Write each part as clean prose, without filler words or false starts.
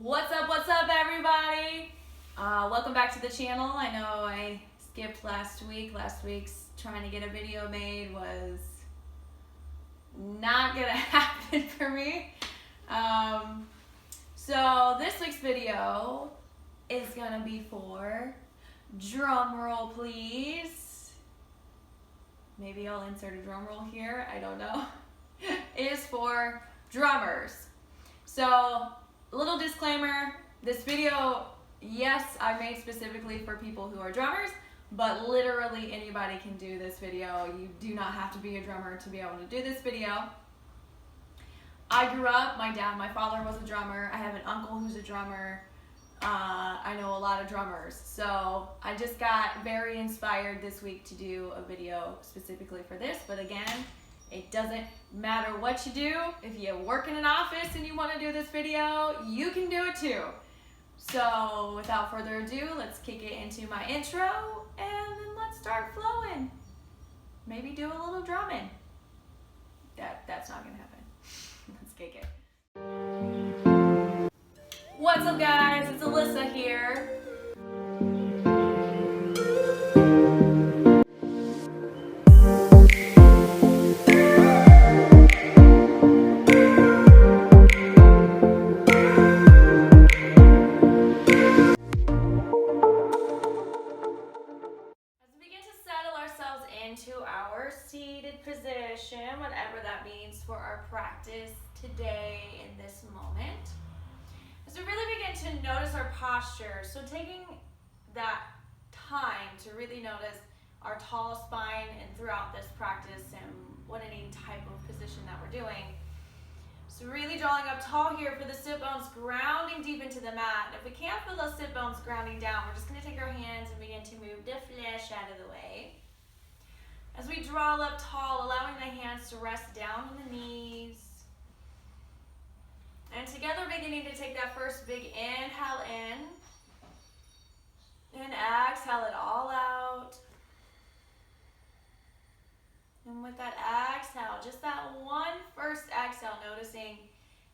What's up everybody? Welcome back to the channel. I know I skipped last week. Last week's trying to get a video made was not gonna happen for me. So this week's video is gonna be for, drum roll please. Maybe I'll insert a drum roll here, I don't know. It is for drummers. So, a little disclaimer, this video, yes, I made specifically for people who are drummers, but literally anybody can do this video. You do not have to be a drummer to be able to do this video. I grew up, my father was a drummer. I have an uncle who's a drummer. I know a lot of drummers. So I just got very inspired this week to do a video specifically for this, but again, it doesn't matter what you do. If you work in an office and you want to do this video, you can do it too. So without further ado, let's kick it into my intro and then let's start flowing. Maybe do a little drumming. That's not gonna happen. Let's kick it. What's up guys, it's Alyssa here. Into our seated position, whatever that means for our practice today in this moment. As we really begin to notice our posture, so taking that time to really notice our tall spine and throughout this practice and what any type of position that we're doing. So really drawing up tall here for the sit bones, grounding deep into the mat. And if we can't feel those sit bones grounding down, we're just going to take our hands and begin to move the flesh out of the way. As we draw up tall, allowing the hands to rest down on the knees. And together beginning to take that first big inhale in. And exhale it all out. And with that exhale, just that one first exhale, noticing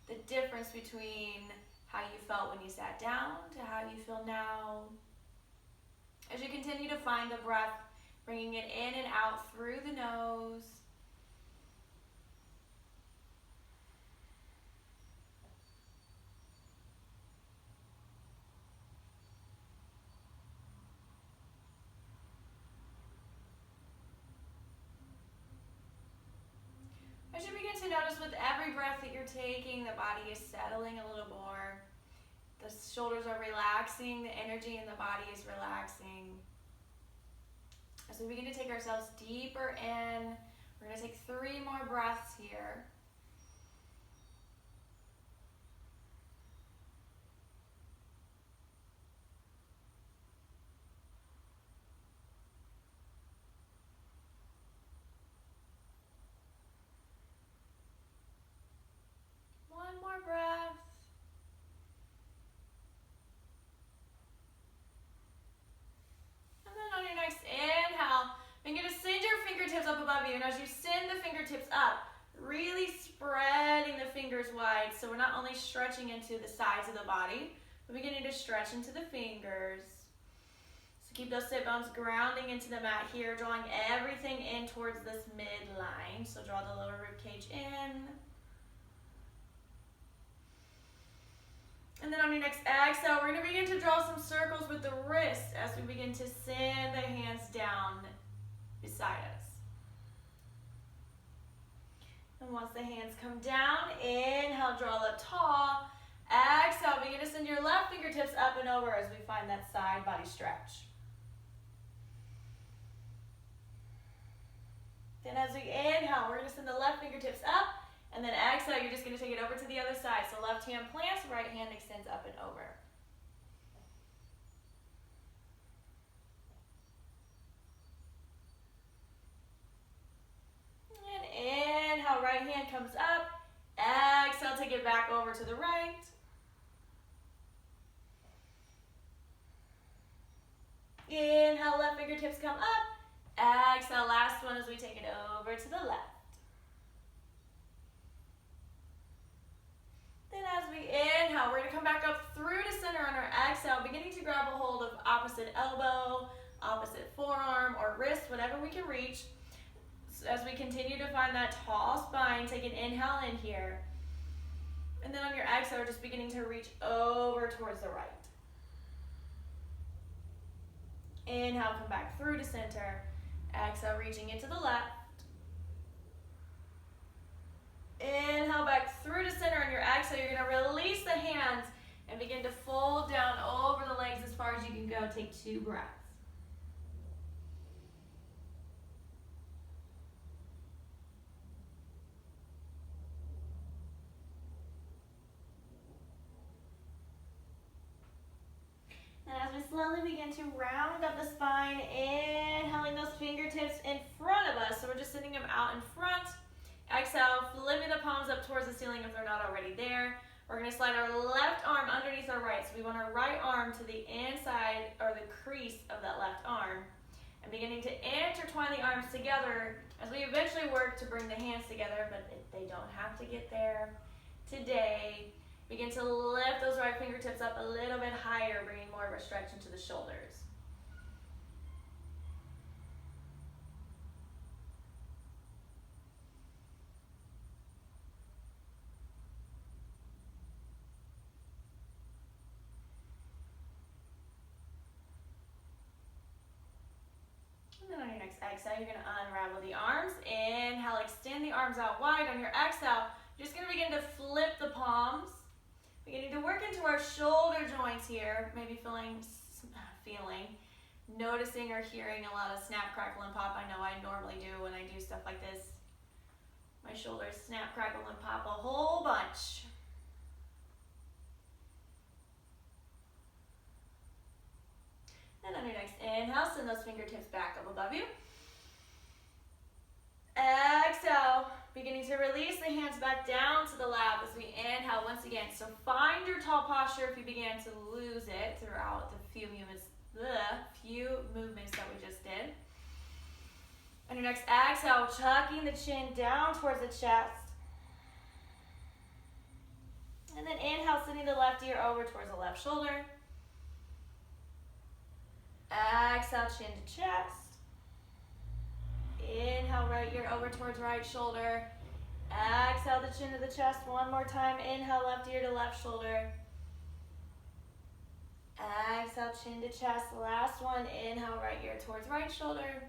the difference between how you felt when you sat down to how you feel now. As you continue to find the breath, bringing it in and out through the nose. As you begin to notice with every breath that you're taking, the body is settling a little more. The shoulders are relaxing, the energy in the body is relaxing. As we begin to take ourselves deeper in, we're going to take 3 more breaths here. One more breath. And then on your next inhale, you're going to send your fingertips up above you. And as you send the fingertips up, really spreading the fingers wide. So we're not only stretching into the sides of the body, but beginning to stretch into the fingers. So keep those sit bones grounding into the mat here, drawing everything in towards this midline. So draw the lower rib cage in. And then on your next exhale, we're going to begin to draw some circles with the wrists as we begin to send the hands down beside us. And once the hands come down, inhale, draw up tall. Exhale, begin to send your left fingertips up and over as we find that side body stretch. Then as we inhale, we're going to send the left fingertips up. And then exhale, you're just going to take it over to the other side. So left hand plants, right hand extends up and over. And inhale, right hand comes up. Exhale, take it back over to the right. Inhale, left fingertips come up. Exhale, last one as we take it over to the left. Then as we inhale, we're going to come back up opposite elbow, opposite forearm, or wrist, whatever we can reach. So as we continue to find that tall spine, take an inhale in here. And then on your exhale, we're just beginning to reach over towards the right. Inhale, come back through to center. Exhale, reaching into the left. Inhale, back through to center. On your exhale, you're going to release the hands and begin to fold down over the legs as far as you can go. Take 2 breaths. And as we slowly begin to round up the spine, inhaling those fingertips in front of us. So we're just sending them out in front. Exhale, flipping the palms up towards the ceiling if they're not already there. We're going to slide our left arm underneath our right. So we want our right arm to the inside or the crease of that left arm. And beginning to intertwine the arms together as we eventually work to bring the hands together, but they don't have to get there today. Begin to lift those right fingertips up a little bit higher, bringing more of a stretch into the shoulders. And then on your next exhale, you're going to unravel the arms. Inhale, extend the arms out wide. On your exhale, you're just going to begin to flip the palms. Beginning to work into our shoulder joints here, maybe noticing or hearing a lot of snap, crackle, and pop. I know I normally do when I do stuff like this. My shoulders snap, crackle, and pop a whole bunch. And on your next inhale, send those fingertips back up above you. Exhale, beginning to release the hands back down to the lap as we inhale once again. So find your tall posture if you began to lose it throughout the few movements that we just did. On your next exhale, tucking the chin down towards the chest. And then inhale, sending the left ear over towards the left shoulder. Exhale, chin to chest. Inhale, right ear over towards right shoulder. Exhale, the chin to the chest one more time. Inhale, left ear to left shoulder. Exhale, chin to chest. Last one. Inhale, right ear towards right shoulder.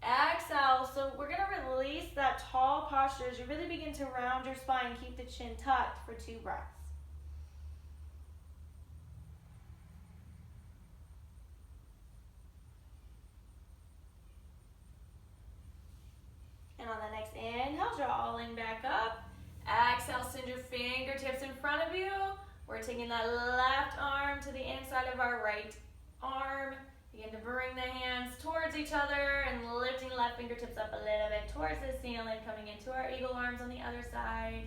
Exhale. So we're going to release that tall posture as you really begin to round your spine. Keep the chin tucked for 2 breaths. And on the next inhale, drawing back up. Exhale, send your fingertips in front of you. We're taking that left arm to the inside of our right arm. Begin to bring the hands towards each other and lifting left fingertips up a little bit towards the ceiling, coming into our eagle arms on the other side.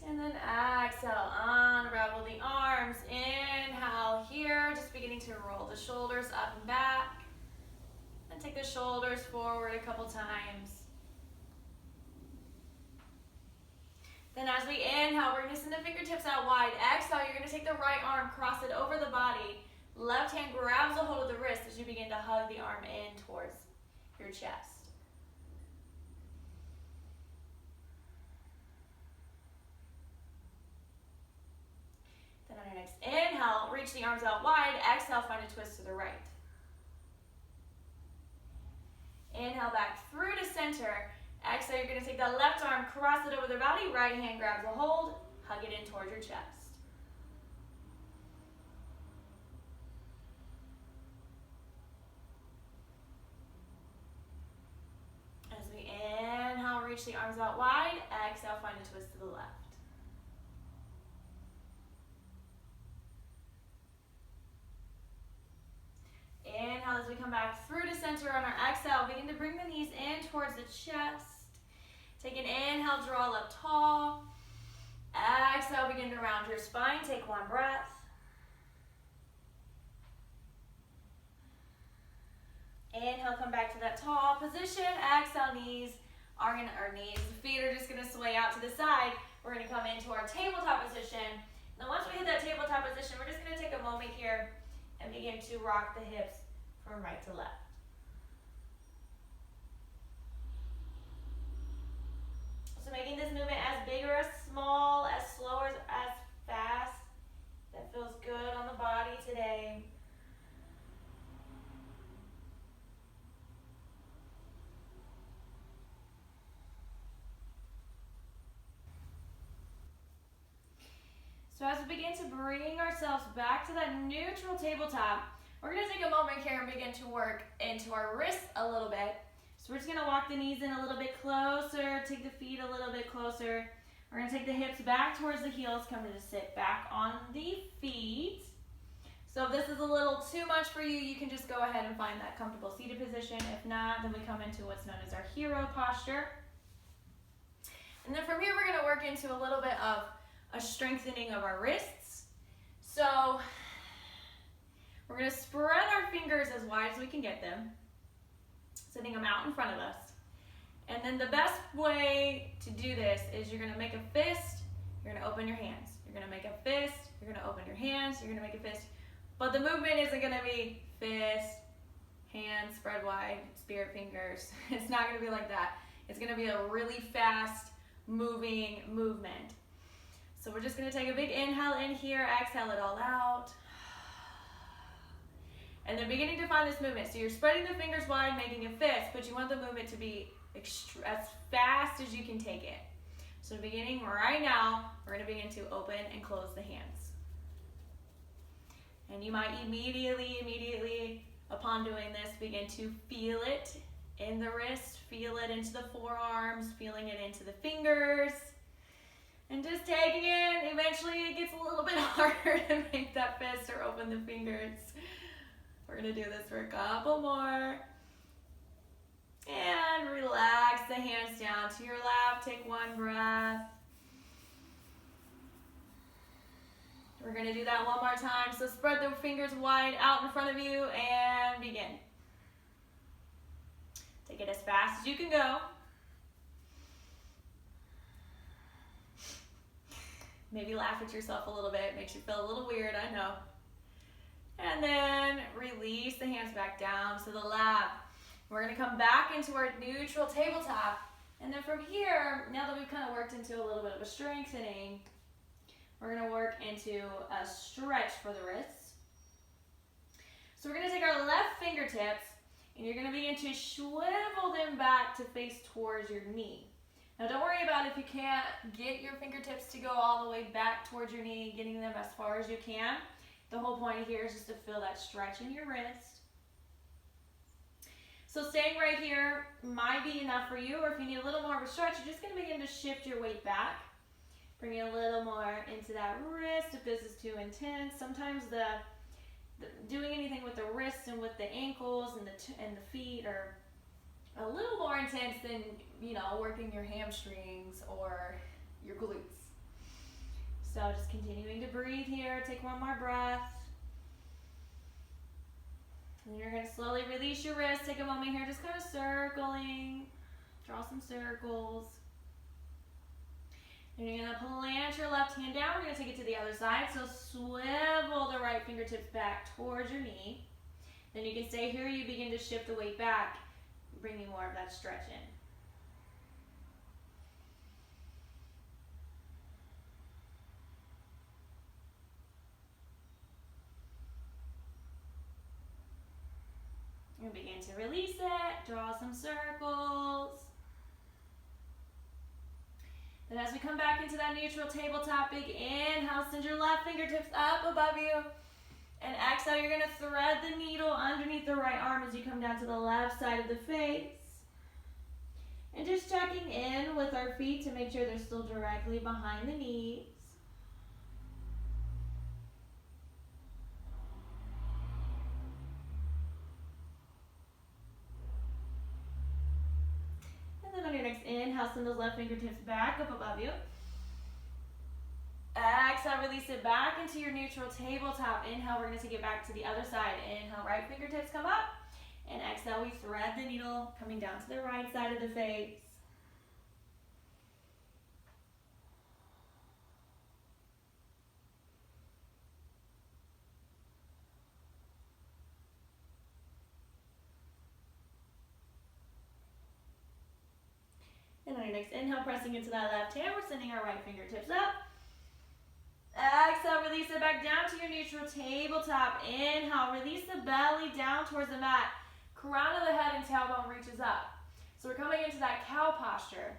And then exhale, unravel the arms. Inhale here, just beginning to roll the shoulders up and back. And take the shoulders forward a couple times. Then as we inhale, we're going to send the fingertips out wide. Exhale, you're going to take the right arm, cross it over the body. Left hand grabs a hold of the wrist as you begin to hug the arm in towards your chest. Then on your next inhale, reach the arms out wide. Exhale, find a twist to the right. Inhale back through to center. Exhale, you're going to take that left arm, cross it over the body. Right hand grabs a hold. Hug it in towards your chest. As we inhale, reach the arms out wide. Exhale, find a twist to the left. Inhale as we come back through to center on our exhale. Begin to bring the knees in towards the chest. Take an inhale, draw up tall. Exhale, begin to round your spine. Take 1 breath. Inhale, come back to that tall position. Exhale, knees are gonna, our knees, the feet are just gonna sway out to the side. We're gonna come into our tabletop position. Now once we hit that tabletop position, we're just gonna take a moment here and begin to rock the hips from right to left. So making this movement as big or as small, as slow or as fast, that feels good on the body today. So as we begin to bring ourselves back to that neutral tabletop, we're going to take a moment here and begin to work into our wrists a little bit. So we're just going to walk the knees in a little bit closer, take the feet a little bit closer. We're going to take the hips back towards the heels, come to sit back on the feet. So if this is a little too much for you, you can just go ahead and find that comfortable seated position. If not, then we come into what's known as our hero posture. And then from here, we're going to work into a little bit of a strengthening of our wrists. So we're going to spread our fingers as wide as we can get them, sitting them out in front of us. And then the best way to do this is you're going to make a fist, you're going to open your hands. You're going to make a fist, you're going to open your hands, you're going to make a fist. But the movement isn't going to be fist, hands spread wide, spirit fingers. It's not going to be like that. It's going to be a really fast moving movement. So we're just going to take a big inhale in here, exhale it all out. And then beginning to find this movement. So you're spreading the fingers wide, making a fist, but you want the movement to be as fast as you can take it. So beginning right now, we're going to begin to open and close the hands. And you might immediately, upon doing this, begin to feel it in the wrist, feel it into the forearms, feeling it into the fingers. And just taking it, eventually it gets a little bit harder to make that fist or open the fingers. We're going to do this for a couple more. And relax the hands down to your lap. Take one breath. We're going to do that one more time. So spread the fingers wide out in front of you and begin. Take it as fast as you can go. Maybe laugh at yourself a little bit. Makes you feel a little weird, I know. And then release the hands back down to the lap. We're going to come back into our neutral tabletop. And then from here, now that we've kind of worked into a little bit of a strengthening, we're going to work into a stretch for the wrists. So we're going to take our left fingertips, and you're going to begin to swivel them back to face towards your knee. Now don't worry about if you can't get your fingertips to go all the way back towards your knee, getting them as far as you can. The whole point here is just to feel that stretch in your wrist. So staying right here might be enough for you, or if you need a little more of a stretch, you're just going to begin to shift your weight back. Bring it a little more into that wrist if this is too intense. Sometimes the doing anything with the wrists and with the ankles and the feet are a little more intense than, you know, working your hamstrings or your glutes. So just continuing to breathe here. Take one more breath. And you're going to slowly release your wrist. Take a moment here, just kind of circling. Draw some circles. And you're going to plant your left hand down. We're going to take it to the other side. So swivel the right fingertips back towards your knee. Then you can stay here. You begin to shift the weight back, bringing more of that stretch in. And begin to release it. Draw some circles. Then as we come back into that neutral tabletop, big inhale, send your left fingertips up above you. And exhale, you're going to thread the needle underneath the right arm as you come down to the left side of the face. And just checking in with our feet to make sure they're still directly behind the knees. And then on your next inhale, send those left fingertips back up above you. Exhale, release it back into your neutral tabletop. Inhale, we're going to take it back to the other side. Inhale, right fingertips come up. And exhale, we thread the needle coming down to the right side of the face. And on your next inhale, pressing into that left hand, we're sending our right fingertips up. Exhale, release it back down to your neutral tabletop. Inhale, release the belly down towards the mat. Crown of the head and tailbone reaches up. So we're coming into that cow posture.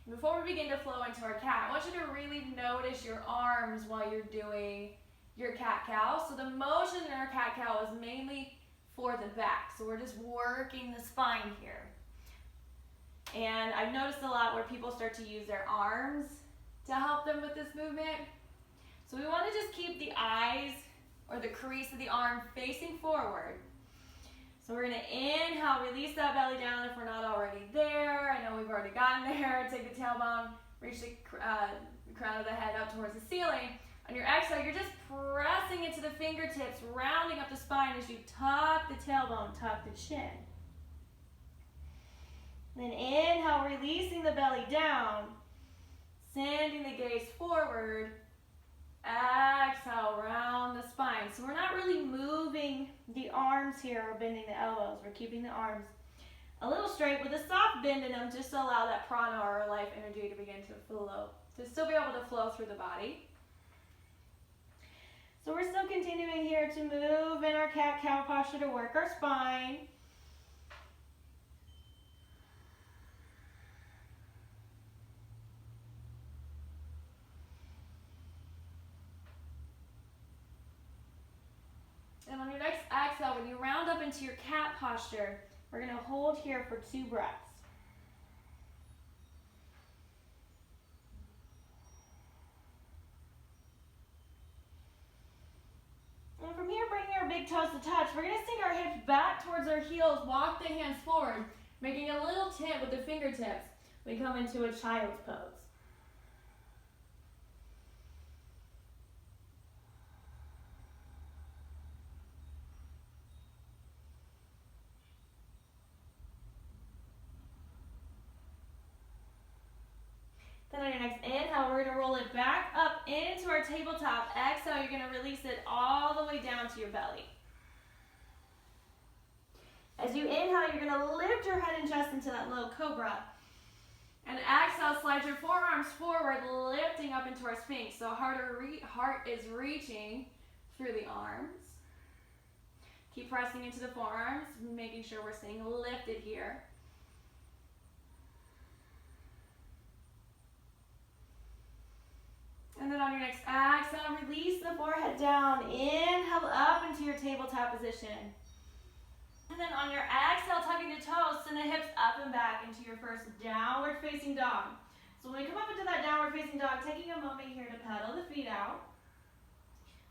Before we begin to flow into our cat, I want you to really notice your arms while you're doing your cat-cow. So the motion in our cat-cow is mainly for the back. So we're just working the spine here. And I've noticed a lot where people start to use their arms to help them with this movement. So we want to just keep the eyes or the crease of the arm facing forward. So we're going to inhale, release that belly down if we're not already there. I know we've already gotten there. Take the tailbone, reach the crown of the head up towards the ceiling. On your exhale, you're just pressing into the fingertips, rounding up the spine as you tuck the tailbone, tuck the chin. Then inhale, releasing the belly down, sending the gaze forward. Exhale, round the spine. So we're not really moving the arms here or bending the elbows. We're keeping the arms a little straight with a soft bend in them just to allow that prana or life energy to begin to flow, to still be able to flow through the body. So we're still continuing here to move in our cat-cow posture to work our spine. And on your next exhale, when you round up into your cat posture, we're going to hold here for 2 breaths. And from here, bringing our big toes to touch, we're going to sink our hips back towards our heels, walk the hands forward, making a little tip with the fingertips. We come into a child's pose. Then on your next inhale, we're going to roll it back up into our tabletop. Exhale, you're going to release it all the way down to your belly. As you inhale, you're going to lift your head and chest into that low cobra. And exhale, slide your forearms forward, lifting up into our sphinx. So heart is reaching through the arms. Keep pressing into the forearms, making sure we're staying lifted here. And then on your next exhale, release the forehead down. Inhale up into your tabletop position. And then on your exhale, tucking the toes, send the hips up and back into your first downward facing dog. So when we come up into that downward facing dog, taking a moment here to pedal the feet out.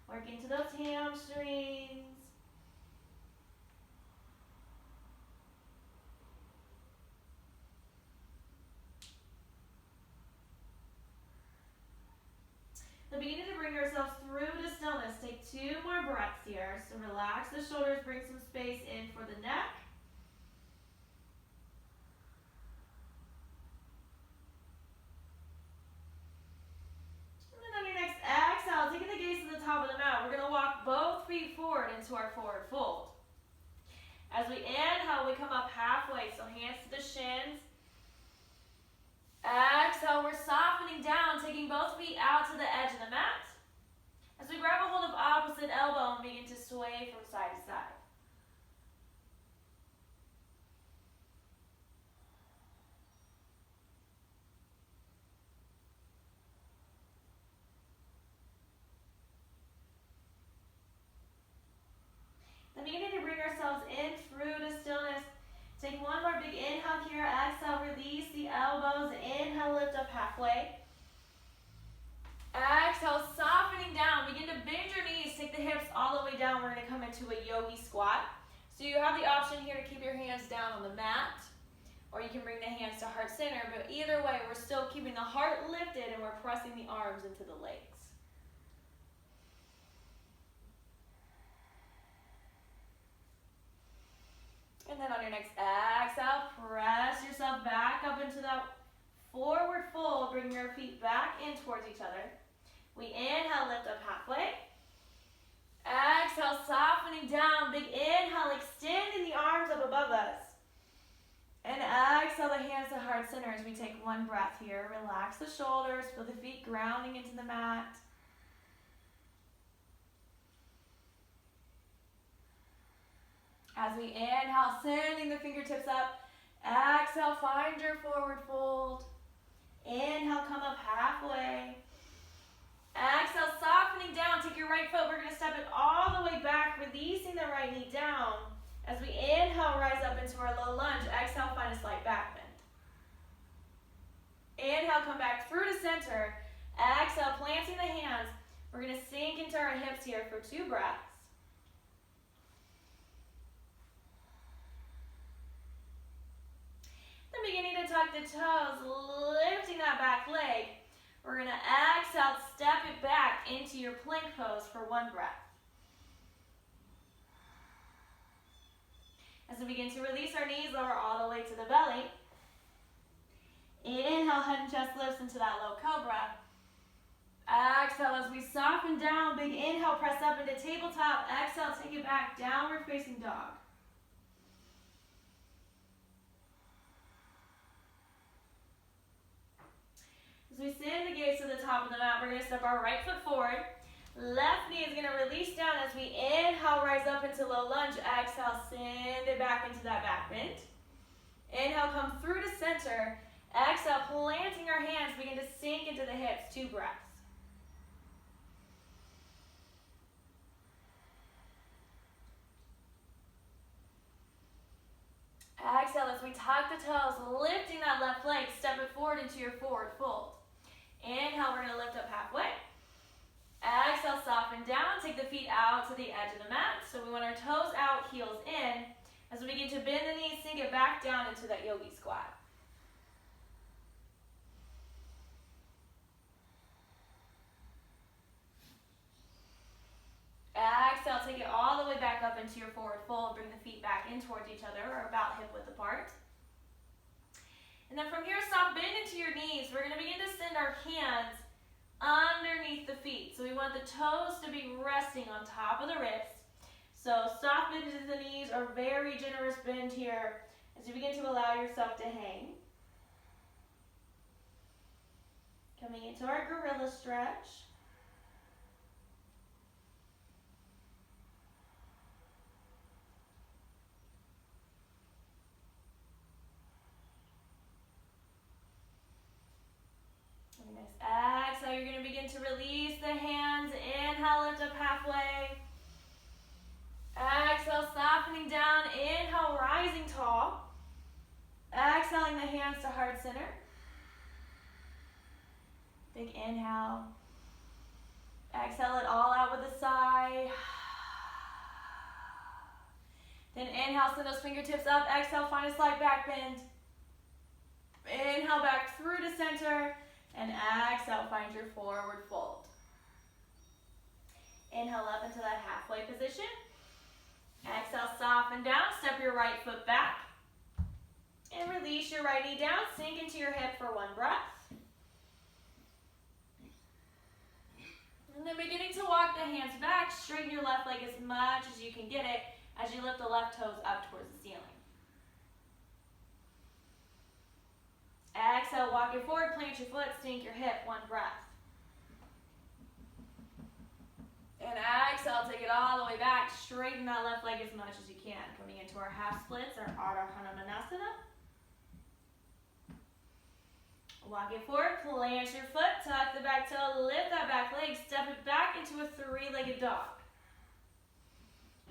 Work into those hamstrings. So beginning to bring ourselves through to stillness. Take 2 more breaths here. So relax the shoulders, bring some space in for the neck. And then on your next exhale, taking the gaze to the top of the mat, we're going to walk both feet forward into our forward fold. As we inhale, we come up halfway, so hands to the shins. Exhale, we're softening down, taking both feet out to the edge of the mat. As we grab a hold of opposite elbow and begin to sway from side to side. Then beginning to bring ourselves in through to stillness. Take one more big inhale here. Exhale, release the elbows. Inhale, lift up halfway. Exhale, softening down. Begin to bend your knees. Take the hips all the way down. We're going to come into a yogi squat. So you have the option here to keep your hands down on the mat, or you can bring the hands to heart center. But either way, we're still keeping the heart lifted and we're pressing the arms into the legs. And then on your next exhale, press yourself back up into that forward fold. Bring your feet back in towards each other. We inhale, lift up halfway. Exhale, softening down. Big inhale, extending the arms up above us. And exhale the hands to heart center as we take one breath here. Relax the shoulders, feel the feet grounding into the mat. As we inhale, sending the fingertips up. Exhale, find your forward fold. Inhale, come up halfway. Exhale, softening down. Take your right foot. We're going to step it all the way back, releasing the right knee down. As we inhale, rise up into our low lunge. Exhale, find a slight back bend. Inhale, come back through to center. Exhale, planting the hands. We're going to sink into our hips here for 2 breaths. Then beginning to tuck the toes, lifting that back leg. We're going to exhale, step it back into your plank pose for 1 breath. As we begin to release our knees, lower all the way to the belly. Inhale, head and chest lifts into that low cobra. Exhale as we soften down. Big inhale, press up into tabletop. Exhale, take it back, downward facing dog. As we send the gaze to the top of the mat, we're going to step our right foot forward. Left knee is going to release down as we inhale, rise up into low lunge. Exhale, send it back into that back bend. Inhale, come through to center. Exhale, planting our hands, begin to sink into the hips, 2 breaths. Exhale as we tuck the toes, lifting that left leg, step it forward into your forward fold. Inhale, we're going to lift up halfway. Exhale, soften down, take the feet out to the edge of the mat. So we want our toes out, heels in. As we begin to bend the knees, sink it back down into that yogi squat. Exhale, take it all the way back up into your forward fold. Bring the feet back in towards each other or about hip width apart. And then from here, soft bend into your knees. We're going to begin to send our hands underneath the feet. So we want the toes to be resting on top of the wrists. So soft bend into the knees or very generous bend here as you begin to allow yourself to hang. Coming into our gorilla stretch. Nice. Exhale, you're going to begin to release the hands. Inhale, lift up halfway. Exhale, softening down. Inhale, rising tall. Exhaling the hands to heart center. Big inhale. Exhale it all out with a sigh. Then inhale, send those fingertips up. Exhale, find a slight back bend. Inhale, back through to center. And exhale, find your forward fold. Inhale up into that halfway position. Exhale, soften down, step your right foot back. And release your right knee down, sink into your hip for 1 breath. And then beginning to walk the hands back, straighten your left leg as much as you can get it as you lift the left toes up towards the ceiling. Exhale, walk it forward, plant your foot, sink your hip, 1 breath. And exhale, take it all the way back, straighten that left leg as much as you can. Coming into our half splits, our Ardha Hanumanasana. Walk it forward, plant your foot, tuck the back toe, lift that back leg, step it back into a 3-legged dog.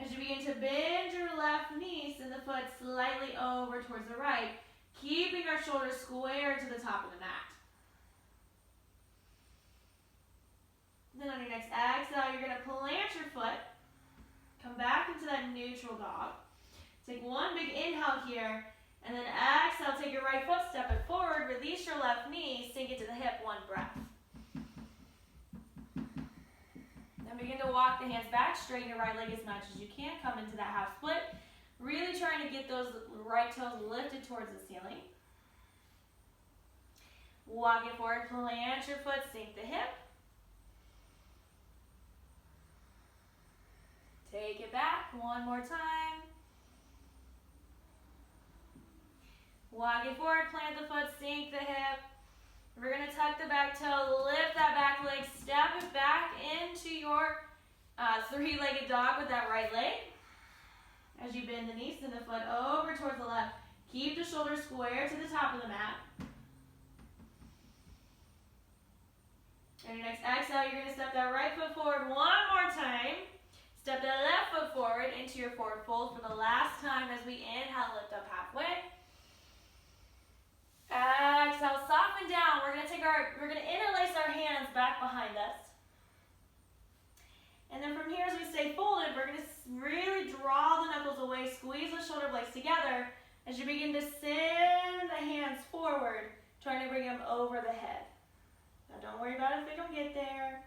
As you begin to bend your left knee, send the foot slightly over towards the right, keeping our shoulders square to the top of the mat. Then on your next exhale, you're going to plant your foot, come back into that neutral dog. Take 1 big inhale here, and then exhale, take your right foot, step it forward, release your left knee, sink it to the hip, 1 breath. Then begin to walk the hands back, straighten your right leg as much as you can, come into that half split. Really trying to get those right toes lifted towards the ceiling. Walk it forward, plant your foot, sink the hip. Take it back, one more time. Walk it forward, plant the foot, sink the hip. We're going to tuck the back toe, lift that back leg, step it back into your three-legged dog with that right leg. As you bend the knees, send the foot over towards the left. Keep the shoulders square to the top of the mat. And your next exhale, you're going to step that right foot forward one more time. Step that left foot forward into your forward fold for the last time as we inhale, lift up halfway. Exhale, soften down. We're going to interlace our hands back behind us. And then from here, as we stay folded, we're going to really draw the knuckles away, squeeze the shoulder blades together as you begin to send the hands forward, trying to bring them over the head. Now don't worry about if they don't get there.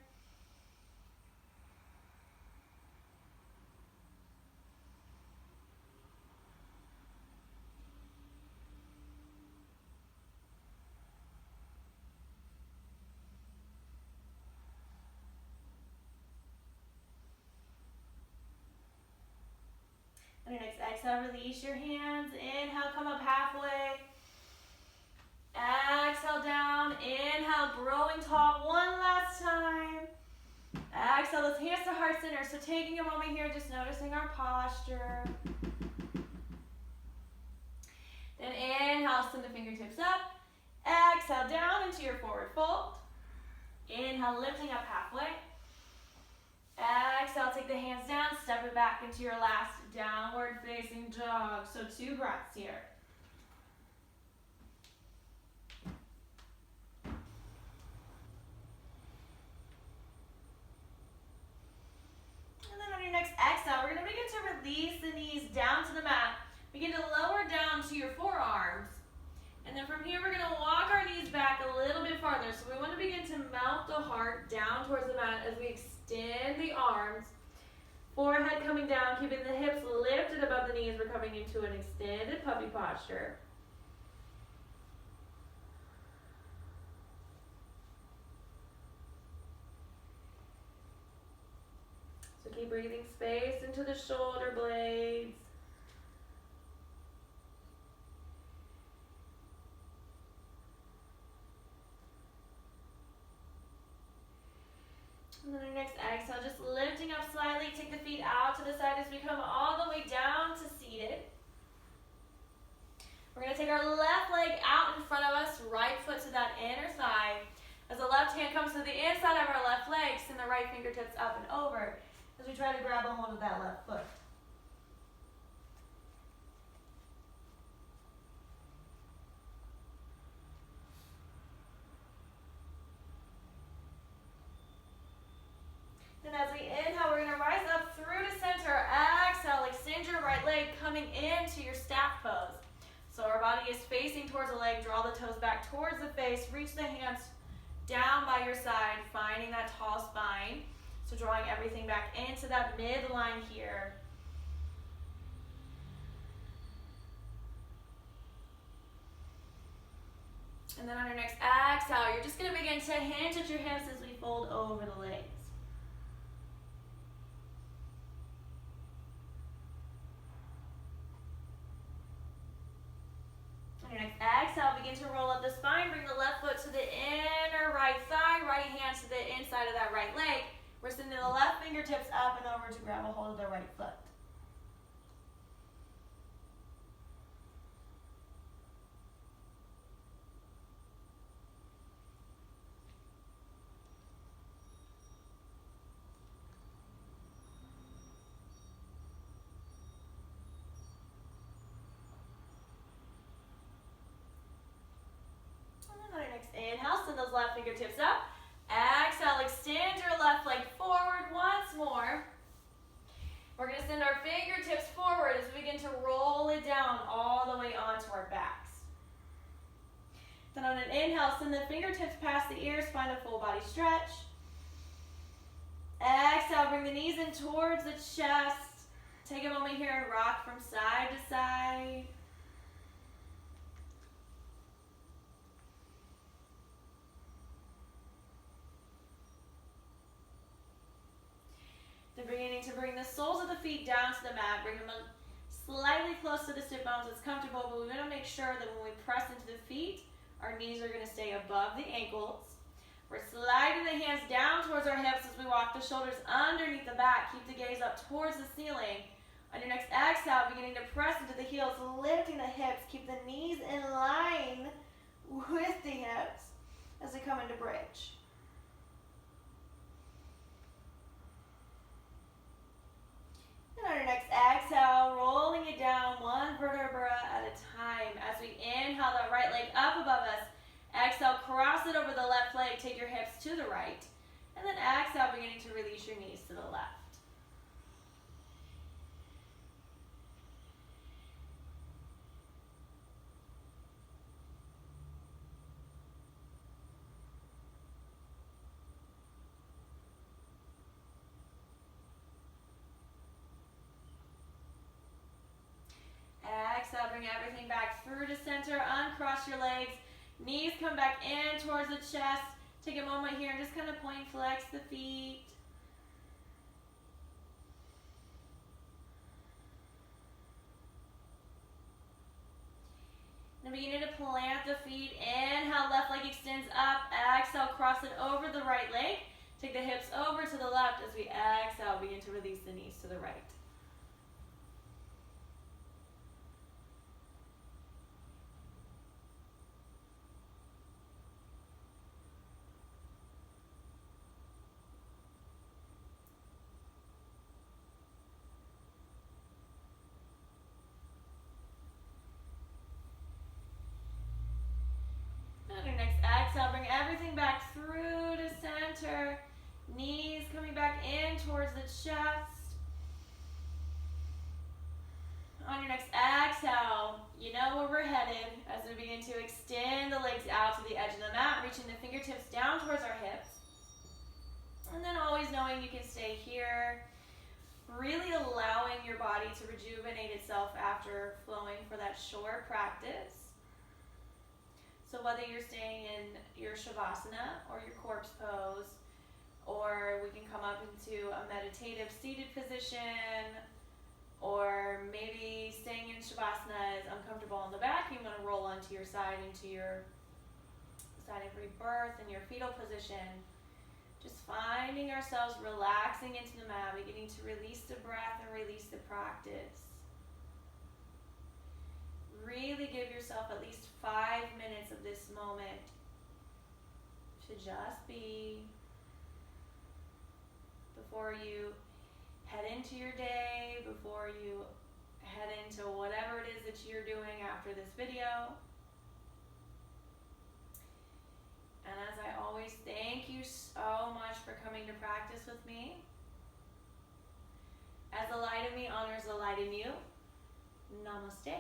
On your next exhale, release your hands. Inhale, come up halfway. Exhale down. Inhale, growing tall one last time. Exhale, those hands to heart center. So taking a moment here, just noticing our posture. Then inhale, send the fingertips up. Exhale, down into your forward fold. Inhale, lifting up halfway. Exhale, take the hands down, step it back into your last downward facing dog. So 2 breaths here. And then on your next exhale, we're going to begin to release the knees down to the mat. Begin to lower down to your forearms. And then from here, we're going to walk our knees back a little bit farther. So we want to begin to melt the heart down towards the mat as we extend the arms. Forehead coming down, keeping the hips lifted above the knees. We're coming into an extended puppy posture. So keep breathing space into the shoulder blades. And then our next exhale, just lifting up slightly, take the feet out to the side as we come all the way down to seated. We're going to take our left leg out in front of us, right foot to that inner thigh. As the left hand comes to the inside of our left leg, send the right fingertips up and over as we try to grab a hold of that left foot. Then as we inhale, we're going to rise up through to center. Exhale, extend your right leg coming into your staff pose. So our body is facing towards the leg. Draw the toes back towards the face. Reach the hands down by your side, finding that tall spine. So drawing everything back into that midline here. And then on your next exhale, you're just going to begin to hinge at your hips as we fold over the legs. On your next exhale, begin to roll up the spine. Bring the left foot to the inner right thigh, right hand to the inside of that right leg. We're sending the left fingertips up and over to grab a hold of the right foot. Inhale, send those left fingertips up. Exhale, extend your left leg forward once more. We're going to send our fingertips forward as we begin to roll it down all the way onto our backs. Then on an inhale, send the fingertips past the ears, find a full body stretch. Exhale, bring the knees in towards the chest. Take a moment here and rock from side to side. Then beginning to bring the soles of the feet down to the mat. Bring them slightly close to the sit bones. It's comfortable, but we want to make sure that when we press into the feet, our knees are going to stay above the ankles. We're sliding the hands down towards our hips as we walk the shoulders underneath the back. Keep the gaze up towards the ceiling. On your next exhale, beginning to press into the heels, lifting the hips. Keep the knees in line with the hips as we come into bridge. And on your next exhale, rolling it down one vertebra at a time. As we inhale that right leg up above us, exhale, cross it over the left leg, take your hips to the right, and then exhale, beginning to release your knees to the left. Exhale, bring everything back through to center, uncross your legs, knees come back in towards the chest. Take a moment here and just kind of point, flex the feet. Then beginning to plant the feet. Inhale, left leg extends up. Exhale, cross it over the right leg. Take the hips over to the left as we exhale, begin to release the knees to the right. Exhale, bring everything back through to center. Knees coming back in towards the chest. On your next exhale, you know where we're headed as we begin to extend the legs out to the edge of the mat, reaching the fingertips down towards our hips. And then always knowing you can stay here, really allowing your body to rejuvenate itself after flowing for that short practice. So whether you're staying in your Shavasana or your corpse pose, or we can come up into a meditative seated position, or maybe staying in Shavasana is uncomfortable on the back, you want to roll onto your side into your side of rebirth in your fetal position. Just finding ourselves relaxing into the mat, beginning to release the breath and release the practice. Really give yourself at least 5 minutes of this moment to just be before you head into your day, before you head into whatever it is that you're doing after this video. And as I always, thank you so much for coming to practice with me. As the light in me honors the light in you, Namaste.